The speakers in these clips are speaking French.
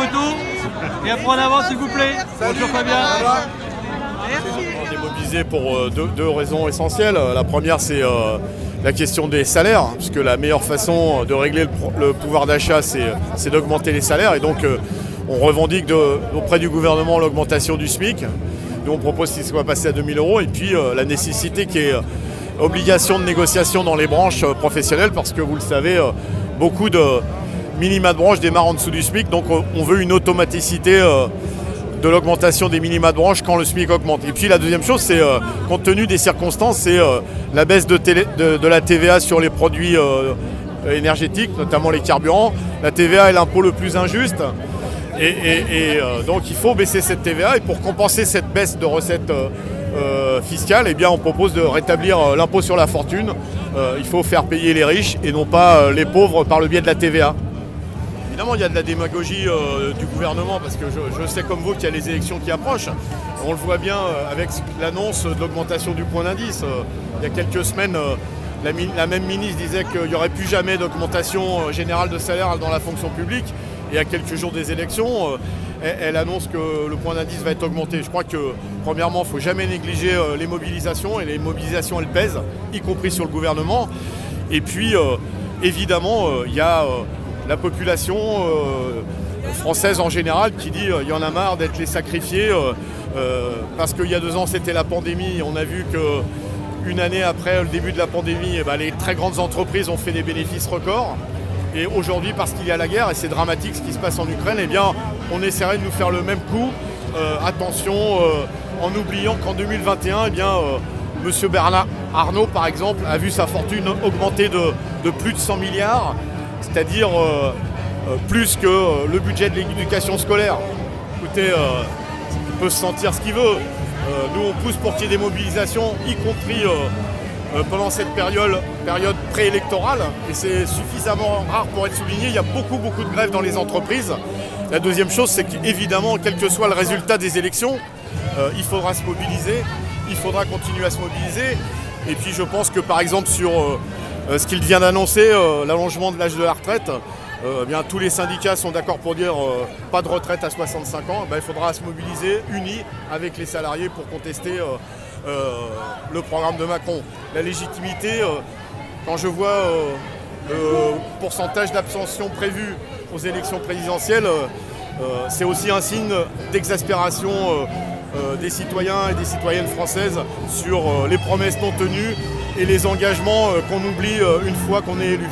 photo et après en avant s'il vous plaît. Bonjour Fabien. On est mobilisé pour deux raisons essentielles. La première, c'est la question des salaires, puisque la meilleure façon de régler le pouvoir d'achat, c'est d'augmenter les salaires. Et donc, on revendique auprès du gouvernement l'augmentation du SMIC. Nous, on propose qu'il soit passé à 2 000 €. Et puis, la nécessité qui est obligation de négociation dans les branches professionnelles, parce que vous le savez, beaucoup de minima de branche démarrent en dessous du SMIC. Donc, on veut une automaticité de l'augmentation des minima de branche quand le SMIC augmente. Et puis la deuxième chose, c'est compte tenu des circonstances, c'est la baisse de la TVA sur les produits énergétiques, notamment les carburants. La TVA est l'impôt le plus injuste donc il faut baisser cette TVA, et pour compenser cette baisse de recettes fiscales, eh bien, on propose de rétablir l'impôt sur la fortune. Il faut faire payer les riches et non pas les pauvres par le biais de la TVA. Évidemment, il y a de la démagogie du gouvernement, parce que je sais comme vous qu'il y a les élections qui approchent. On le voit bien avec l'annonce de l'augmentation du point d'indice. Il y a quelques semaines, la même ministre disait qu'il n'y aurait plus jamais d'augmentation générale de salaire dans la fonction publique. Et à quelques jours des élections, elle annonce que le point d'indice va être augmenté. Je crois que, premièrement, il ne faut jamais négliger les mobilisations. Et les mobilisations, elles pèsent, y compris sur le gouvernement. Et puis, évidemment, il y a la population française en général qui dit qu'il y en a marre d'être les sacrifiés. Parce qu'il y a 2 ans, c'était la pandémie. On a vu qu'une année après le début de la pandémie, les très grandes entreprises ont fait des bénéfices records. Et aujourd'hui, parce qu'il y a la guerre, et c'est dramatique ce qui se passe en Ukraine, eh bien, on essaierait de nous faire le même coup. Attention, en oubliant qu'en 2021, eh bien, M. Bernard Arnault, par exemple, a vu sa fortune augmenter de plus de 100 milliards, c'est-à-dire plus que le budget de l'éducation scolaire. Écoutez, il peut se sentir ce qu'il veut. Nous, on pousse pour qu'il y ait des mobilisations, y compris pendant cette période préélectorale, et c'est suffisamment rare pour être souligné. Il y a beaucoup de grèves dans les entreprises. La deuxième chose, c'est qu'évidemment, quel que soit le résultat des élections, il faudra se mobiliser, il faudra continuer à se mobiliser. Et puis je pense que par exemple sur ce qu'il vient d'annoncer, l'allongement de l'âge de la retraite, bien, tous les syndicats sont d'accord pour dire pas de retraite à 65 ans. Il faudra se mobiliser unis avec les salariés pour contester le programme de Macron. La légitimité, quand je vois le pourcentage d'abstention prévu aux élections présidentielles, c'est aussi un signe d'exaspération des citoyens et des citoyennes françaises sur les promesses non tenues et les engagements qu'on oublie une fois qu'on est élu.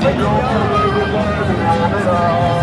Thank you.